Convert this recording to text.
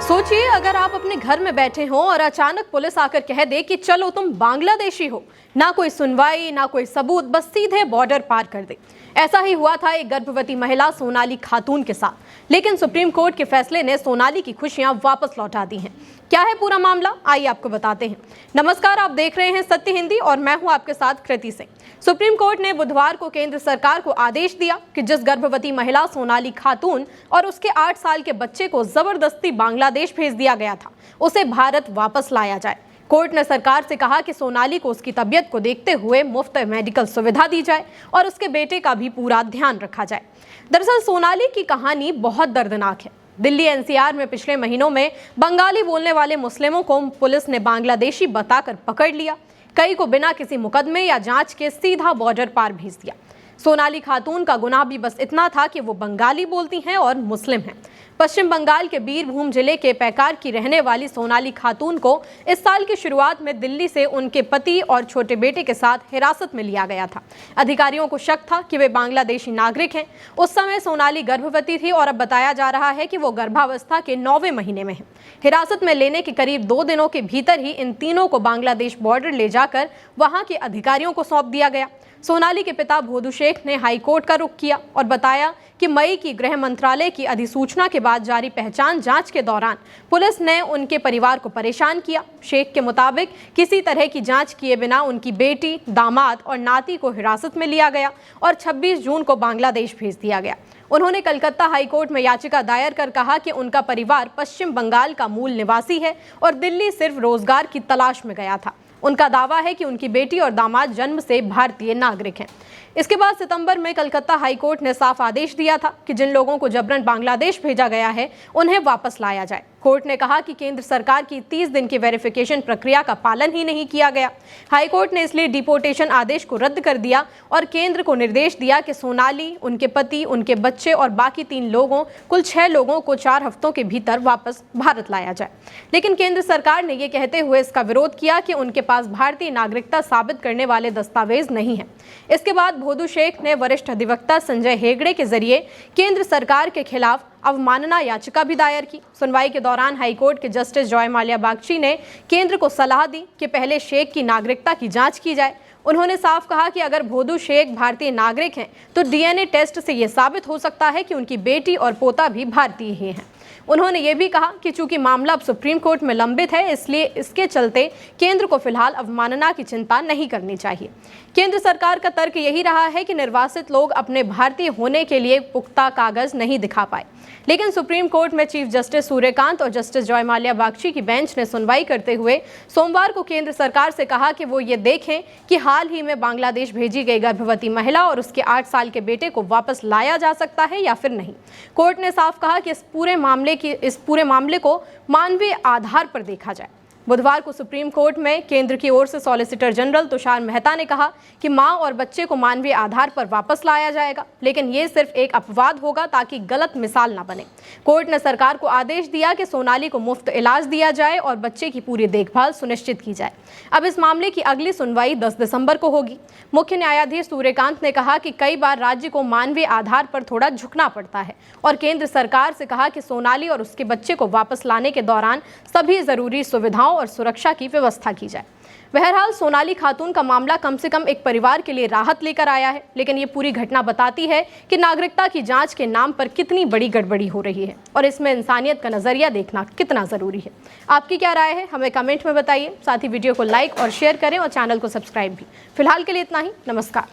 सोचिए अगर आप अपने घर में बैठे हो और अचानक पुलिस आकर कह दे कि चलो तुम बांग्लादेशी हो, ना कोई सुनवाई ना कोई सबूत, बस सीधे बॉर्डर पार कर दे। ऐसा ही हुआ था एक गर्भवती महिला सोनाली खातून के साथ, लेकिन सुप्रीम कोर्ट के फैसले ने सोनाली की खुशियां वापस लौटा दी हैं। क्या है पूरा मामला, आइए आपको बताते हैं। नमस्कार, आप देख रहे हैं सत्य हिंदी और मैं हूं आपके साथ कृति सिंह। सुप्रीम कोर्ट ने बुधवार को केंद्र सरकार को आदेश दिया कि जिस गर्भवती महिला सोनाली खातून और उसके 8 साल के बच्चे को जबरदस्ती बांग्लादेश भेज दिया गया था, उसे भारत वापस लाया जाए। कोर्ट ने सरकार से कहा कि सोनाली को उसकी तबीयत को देखते हुए मुफ्त मेडिकल सुविधा दी जाए और उसके बेटे का भी पूरा ध्यान रखा जाए। दरअसल सोनाली की कहानी बहुत दर्दनाक है। दिल्ली एनसीआर में पिछले महीनों में बंगाली बोलने वाले मुस्लिमों को पुलिस ने बांग्लादेशी बताकर पकड़ लिया। कई को बिना किसी मुकदमे या जांच के सीधा बॉर्डर पार भेज दिया। सोनाली खातून का गुनाह भी बस इतना था कि वो बंगाली बोलती हैं और मुस्लिम हैं। पश्चिम बंगाल के बीरभूम जिले के पैकार की रहने वाली सोनाली खातून को इस साल की शुरुआत में दिल्ली से उनके पति और छोटे बेटे के साथ हिरासत में लिया गया था। अधिकारियों को शक था कि वे बांग्लादेशी नागरिक हैं। उस समय सोनाली गर्भवती थी और अब बताया जा रहा है कि वो गर्भावस्था के 9वें महीने में है। हिरासत में लेने के करीब 2 दिनों के भीतर ही इन तीनों को बांग्लादेश बॉर्डर ले जाकर वहां के अधिकारियों को सौंप दिया गया। सोनाली के पिता भोदू शेख ने हाईकोर्ट का रुख किया और बताया कि मई की गृह मंत्रालय की अधिसूचना के बाद जारी पहचान जांच के दौरान पुलिस ने उनके परिवार को परेशान किया। शेख के मुताबिक किसी तरह की जांच किए बिना उनकी बेटी, दामाद और नाती को हिरासत में लिया गया और 26 जून को बांग्लादेश भेज दिया गया। उन्होंने कलकत्ता हाईकोर्ट में याचिका दायर कर कहा कि उनका परिवार पश्चिम बंगाल का मूल निवासी है और दिल्ली सिर्फ रोजगार की तलाश में गया था। उनका दावा है कि उनकी बेटी और दामाद जन्म से भारतीय नागरिक हैं। इसके बाद सितंबर में कलकत्ता हाईकोर्ट ने साफ आदेश दिया था कि जिन लोगों को जबरन बांग्लादेश भेजा गया है उन्हें वापस लाया जाए। कोर्ट ने कहा कि केंद्र सरकार की 30 दिन की वेरिफिकेशन प्रक्रिया का पालन ही नहीं किया गया। हाईकोर्ट ने इसलिए डिपोर्टेशन आदेश को रद्द कर दिया और केंद्र को निर्देश दिया कि सोनाली, उनके पति, उनके बच्चे और बाकी 3 लोगों, कुल 6 लोगों को 4 हफ्तों के भीतर वापस भारत लाया जाए। लेकिन केंद्र सरकार ने ये कहते हुए इसका विरोध किया कि उनके पास भारतीय नागरिकता साबित करने वाले दस्तावेज नहीं है। इसके बाद भोदू शेख ने वरिष्ठ अधिवक्ता संजय हेगड़े के जरिए केंद्र सरकार के खिलाफ अवमानना याचिका भी दायर की। सुनवाई के दौरान हाईकोर्ट के जस्टिस जॉय माल्या बागची ने केंद्र को सलाह दी कि पहले शेख की नागरिकता की जांच की जाए। उन्होंने साफ कहा कि अगर भोदू शेख भारतीय नागरिक हैं तो डीएनए टेस्ट से यह साबित हो सकता है कि उनकी बेटी और पोता भी भारतीय ही हैं। उन्होंने ये भी कहा कि चूंकि मामला अब सुप्रीम कोर्ट में लंबित है, इसलिए इसके चलते केंद्र को फिलहाल अवमानना की चिंता नहीं करनी चाहिए। केंद्र सरकार का तर्क यही रहा है कि निर्वासित लोग अपने भारतीय होने के लिए पुख्ता कागज नहीं दिखा पाए। लेकिन सुप्रीम कोर्ट में चीफ जस्टिस सूर्यकांत और जस्टिस जॉय माल्या बागची की बेंच ने सुनवाई करते हुए सोमवार को केंद्र सरकार से कहा कि वो ये देखें कि हाल ही में बांग्लादेश भेजी गई गर्भवती महिला और उसके 8 साल के बेटे को वापस लाया जा सकता है या फिर नहीं। कोर्ट ने साफ कहा कि इस पूरे मामले को मानवीय आधार पर देखा जाए। बुधवार को सुप्रीम कोर्ट में केंद्र की ओर से सॉलिसिटर जनरल तुषार मेहता ने कहा कि मां और बच्चे को मानवीय आधार पर वापस लाया जाएगा, लेकिन ये सिर्फ एक अपवाद होगा ताकि गलत मिसाल न बने। कोर्ट ने सरकार को आदेश दिया कि सोनाली को मुफ्त इलाज दिया जाए और बच्चे की पूरी देखभाल सुनिश्चित की जाए। अब इस मामले की अगली सुनवाई 10 दिसंबर को होगी। मुख्य न्यायाधीश सूर्यकांत ने कहा कि कई बार राज्य को मानवीय आधार पर थोड़ा झुकना पड़ता है और केंद्र सरकार से कहा कि सोनाली और उसके बच्चे को वापस लाने के दौरान सभी जरूरी सुविधाओं और सुरक्षा की व्यवस्था की जाए। बहरहाल सोनाली खातून का मामला कम से कम एक परिवार के लिए राहत लेकर आया है, लेकिन ये पूरी घटना बताती है कि नागरिकता की जांच के नाम पर कितनी बड़ी गड़बड़ी हो रही है और इसमें इंसानियत का नजरिया देखना कितना जरूरी है। आपकी क्या राय है, हमें कमेंट में बताइए। साथ ही वीडियो को लाइक और शेयर करें और चैनल को सब्सक्राइब भी। फिलहाल के लिए इतना ही। नमस्कार।